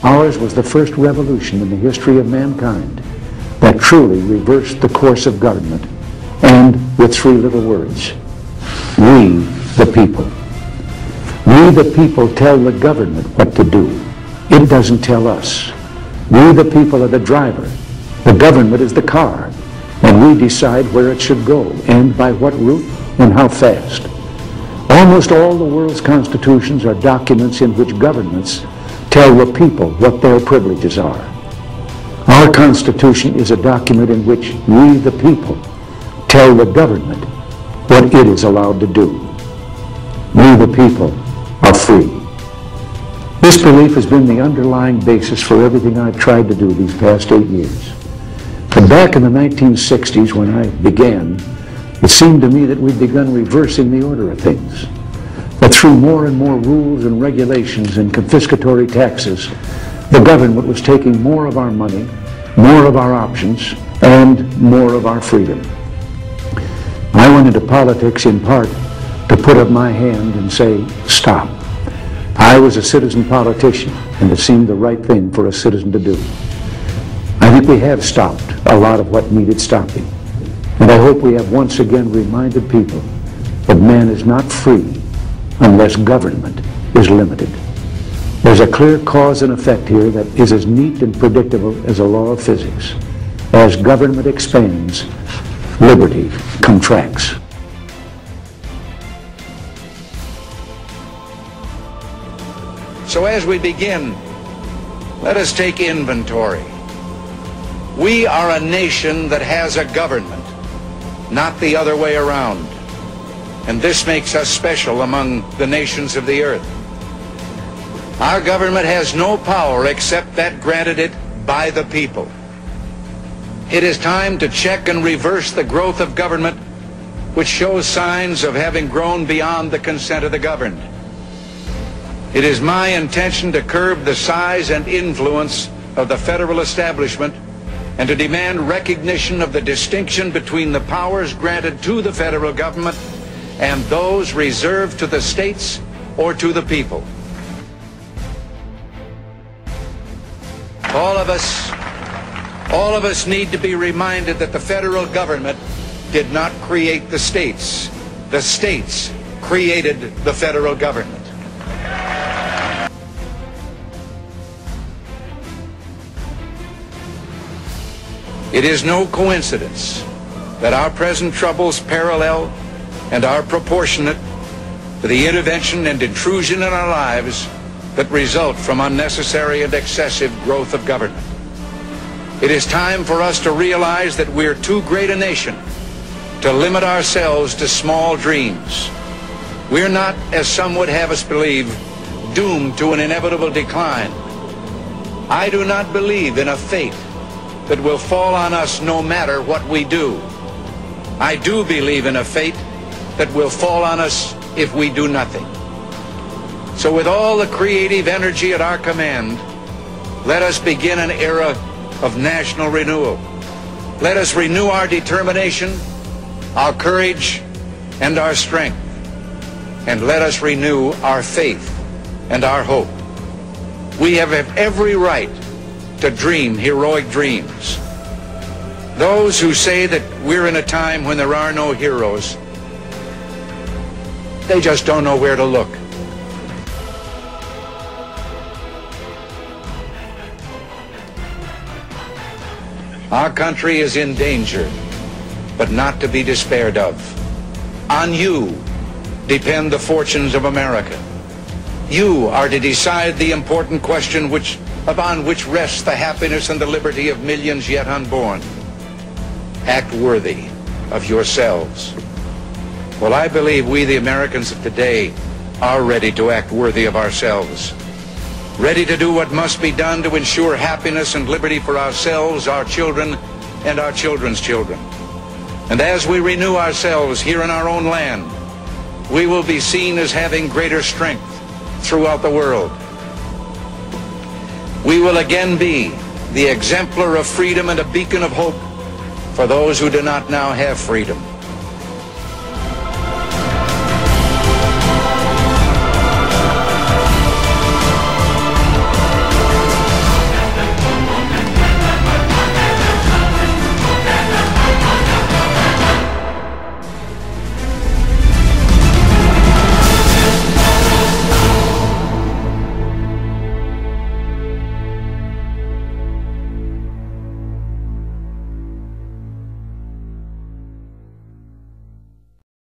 Ours was the first revolution in the history of mankind that truly reversed the course of government, and with three little words: we the people. We the people tell the government what to do. It doesn't tell us. We the people are the driver. The government is the car. And we decide where it should go, and by what route, and how fast. Almost all the world's constitutions are documents in which governments tell the people what their privileges are. Our Constitution is a document in which we, the people, tell the government what it is allowed to do. We, the people, are free. This belief has been the underlying basis for everything I've tried to do these past 8 years. But back in the 1960s, when I began, it seemed to me that we'd begun reversing the order of things. That through more and more rules and regulations and confiscatory taxes, the government was taking more of our money, more of our options, and more of our freedom. I went into politics in part to put up my hand and say, stop. I was a citizen politician, and it seemed the right thing for a citizen to do. I think we have stopped a lot of what needed stopping. And I hope we have once again reminded people that man is not free unless government is limited. There's a clear cause and effect here that is as neat and predictable as a law of physics. As government expands, liberty contracts. So as we begin, let us take inventory. We are a nation that has a government, not the other way around. And this makes us special among the nations of the earth. Our government has no power except that granted it by the people. It is time to check and reverse the growth of government, which shows signs of having grown beyond the consent of the governed. It is my intention to curb the size and influence of the federal establishment and to demand recognition of the distinction between the powers granted to the federal government and those reserved to the states or to the people. All of us need to be reminded that the federal government did not create the states. The states created the federal government. It is no coincidence that our present troubles parallel and are proportionate to the intervention and intrusion in our lives that result from unnecessary and excessive growth of government. It is time for us to realize that we're too great a nation to limit ourselves to small dreams. We're not, as some would have us believe, doomed to an inevitable decline. I do not believe in a fate that will fall on us no matter what we do. I do believe in a fate that will fall on us if we do nothing. So with all the creative energy at our command, let us begin an era of national renewal. Let us renew our determination, our courage, and our strength. And let us renew our faith and our hope. We have every right to dream heroic dreams. Those who say that we're in a time when there are no heroes, they just don't know where to look. Our country is in danger, but not to be despaired of. On you depend the fortunes of America. You are to decide the important question upon which rests the happiness and the liberty of millions yet unborn. Act worthy of yourselves. Well, I believe we, the Americans of today, are ready to act worthy of ourselves. Ready to do what must be done to ensure happiness and liberty for ourselves, our children, and our children's children. And as we renew ourselves here in our own land, we will be seen as having greater strength throughout the world. We will again be the exemplar of freedom and a beacon of hope for those who do not now have freedom.